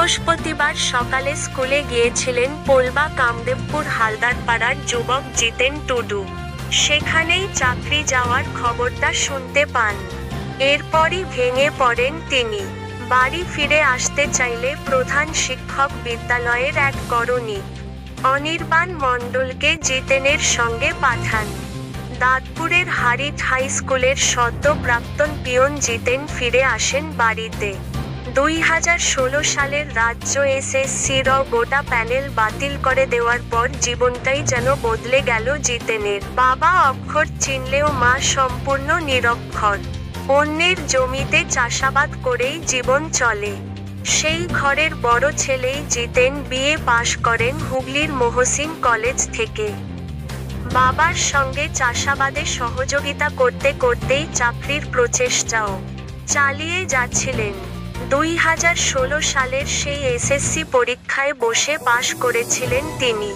বৃহস্পতিবার সকালে স্কুলে গিয়েছিলেন পোলবা কামদেবপুর হালদারপাড়ার যুবক জিতেন টুডু। সেখানেই চাকরি যাওয়ার খবরটা শুনতে পান। এরপরই ভেঙে পড়েন তিনি। বাড়ি ফিরে আসতে চাইলে প্রধান শিক্ষক বিদ্যালয়ের এক কর্মী অনির্বাণ মণ্ডলকে জিতেনের সঙ্গে পাঠান। দাঁতপুরের হারিট হাই স্কুলের সদ্য প্রাক্তন পিয়ন জিতেন ফিরে আসেন বাড়িতে। 2016 সালের রাজ্য এসএসসির গোটা প্যানেল বাতিল করে দেওয়ার পর জীবনটাই যেন বদলে গেল জিতেনের। বাবা অক্ষর চিনলেও মা সম্পূর্ণ নিরক্ষর। অন্যের জমিতে চাষাবাদ করেই জীবন চলে। সেই ঘরের বড় ছেলেই জিতেন বিএ পাশ করেন হুগলির মহসিন কলেজ থেকে। বাবার সঙ্গে চাষাবাদে সহযোগিতা করতে করতেই চাকরির প্রচেষ্টাও চালিয়ে যাচ্ছিলেন। 2016 সালের সেই এসএসসি পরীক্ষায় বসে পাশ করেছিলেন তিনি।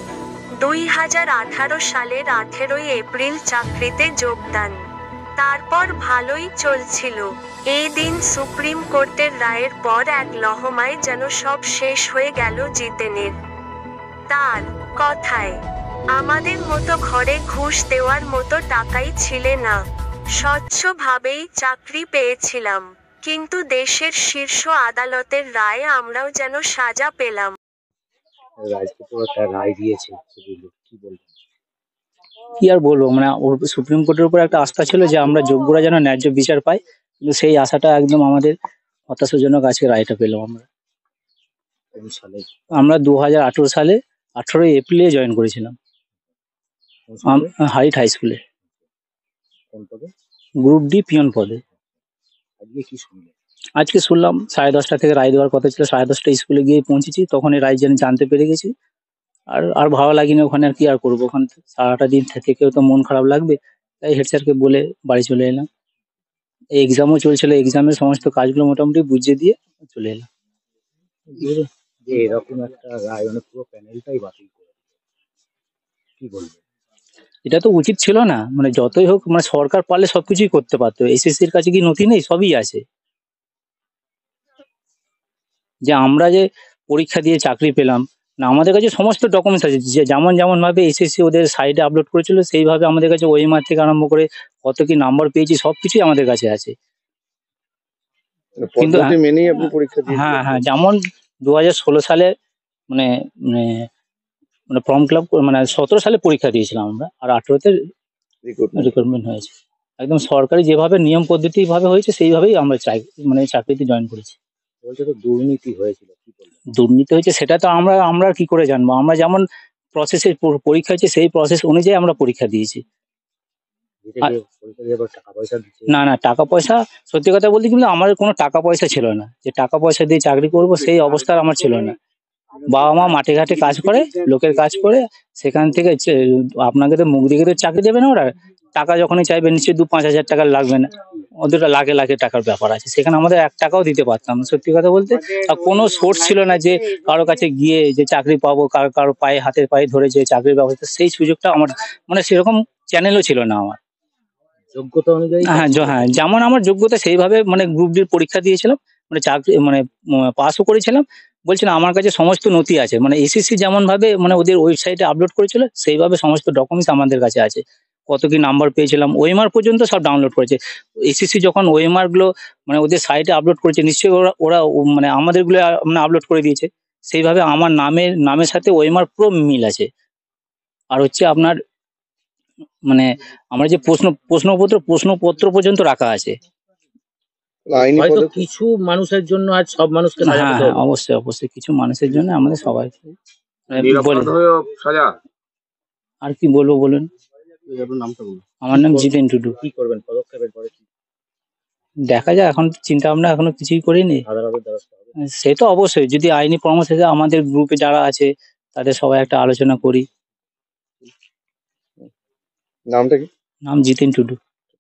2018 সালের 18 এপ্রিল চাকরিতে যোগদান। তারপর ভালোই চলছিল। এই দিন সুপ্রিম কোর্টের রায়ের পর এক লহমায় যেন সব শেষ হয়ে গেল জিতেনের। তার কথায়, আমাদের মতো ঘরে ঘুষ দেওয়ার মতো টাকাই ছিলে না। স্বচ্ছভাবেই চাকরি পেয়েছিলাম, কিন্তু দেশের শীর্ষ আদালতের রায়ে আমরাও যেন সাজা পেলাম। রায় দিয়েছে, কি আর বলবো, মানে ওর সুপ্রিম কোর্টের উপর একটা আস্থা ছিল যে আমরা যোগ্যরা যেন ন্যায্য বিচার পাই, কিন্তু সেই আশাটা একদম আমাদের হতাশাজনক। আজকে রায়টা পেলাম আমরা। আমরা 2018 সালে 18 এপ্রিলে জয়েন করেছিলাম হাইট হাই স্কুলে, গ্রুপ ডি পিয়ন পদে। আজকে শুনলাম 10:30 থেকে রায় দেওয়ার কথা ছিল, 10:30 স্কুলে গিয়ে পৌঁছেছি, তখন এই রায় জানতে পেরে গেছি। আর ভালো লাগেনি ওখানে, আর কি আর করবো, ওখানে সারাটা দিন থেকেও তো মন খারাপ লাগবে। তাই হেড স্যারকে বলে বাড়ি চলে এলাম। এই এক্সামও চলছিল, এক্সামের সমস্ত কাজগুলো মোটামুটি বুঝিয়ে দিয়ে চলে এলাম। এরকম একটা রায় পুরো প্যানেলটাই বাতিল করে, কি বলবো? এটা তো উচিত ছিল না। মানে যতই হোক, মানে সরকার পারলে সবকিছুই করতে পারতো। এসএসসির কাছে কি নথি নেই? সবই আছে। যে আমরা যে পরীক্ষা দিয়ে চাকরি পেলাম না, আমাদের কাছে সমস্ত ডকুমেন্টস আছে। যে যেমন ভাবে এসএসসি ওদের সাইটে আপলোড করেছিল, সেইভাবে আমাদের কাছে ওএমআর থেকে আরম্ভ করে কত কি নাম্বার পেয়েছি সবকিছুই আমাদের কাছে আছে। কিন্তু হ্যাঁ, যেমন 2016 সালে মানে মানে মানে ফর্ম ফিল আপ, মানে 17 সালে পরীক্ষা দিয়েছিলাম আমরা, আর 18তে রিক্রুটমেন্ট হয়েছে। একদম সরকারি যেভাবে নিয়ম পদ্ধতি ভাবে হয়েছে সেইভাবেই আমরা চাকরিতে জয়েন করেছি। দুর্নীতি হয়েছিল, দুর্নীতি হয়েছে সেটা তো আমরা কি করে জানবো? আমরা যেমন প্রসেসে পরীক্ষা হয়েছে সেই প্রসেস অনুযায়ী আমরা পরীক্ষা দিয়েছি। না, টাকা পয়সা, সত্যি কথা বলতে কিন্তু আমার কোনো টাকা পয়সা ছিল না যে টাকা পয়সা দিয়ে চাকরি করব, সেই অবস্থা আমার ছিল না। বাবা মা মাঠে ঘাটে কাজ করে, লোকের কাজ করে, সেখান থেকে আপনাকে তো মুখ দেখে তো চাকরি দেবে না ওরা। টাকা যখনই চাইবে নিশ্চয়ই 2-5 হাজার টাকা লাগবে না, ওদের লাখে লাখে টাকার ব্যাপার আছে। সেখানে আমাদের 1 টাকাও দিতে পারতাম না, সত্যি কথা বলতে। আর কোনো সোর্স ছিল না যে কারো কাছে গিয়ে যে চাকরি পাবো, কারো পায়ে হাতের পায়ে ধরে যে চাকরির ব্যবস্থা, সেই সুযোগটা আমার মানে সেরকম চ্যানেলও ছিল না আমার। যোগ্যতা অনুযায়ী হ্যাঁ, যেমন আমার যোগ্যতা সেইভাবে মানে গ্রুপ ডির পরীক্ষা দিয়েছিলাম, মানে চাকরি মানে পাসও করেছিলাম। বলছিলাম আমার কাছে সমস্ত নথি আছে, মানে এসএসসি যেমন ভাবে মানে ওদের ওয়েবসাইটে আপলোড করেছিল সেইভাবে সমস্ত ডকুমেন্টস আমাদের কাছে আছে। কত কি নাম্বার পেয়েছিলাম, ওএমআর পর্যন্ত সব ডাউনলোড করেছে। এসএসসি যখন ওএমআর গুলো মানে ওদের সাইটে আপলোড করেছে, নিশ্চয়ই ওরা মানে আমাদের গুলো মানে আপলোড করে দিয়েছে। সেইভাবে আমার নামের সাথে ওএমআর পুরো মিল আছে। আর হচ্ছে আপনার মানে আমার যে প্রশ্নপত্র পর্যন্ত রাখা আছে। হয়তো কিছু মানুষের জন্য আজ সব মানুষকে সাজা পেতে হবে। অবশ্যই কিছু মানুষের জন্য আমাদের সবাই সাজা। আর কি বলবো বলুন? আমার নাম জিতেন টুডু। কি করবেন পদক্ষেপের পরে? দেখা যাক, এখন চিন্তা ভাবনা এখনো কিছুই করিনি। সে তো অবশ্যই, যদি আইনি পরামর্শ আমাদের গ্রুপে যারা আছে তাদের সবাই একটা আলোচনা করি। নামটা কি? নাম জিতেন টুডু।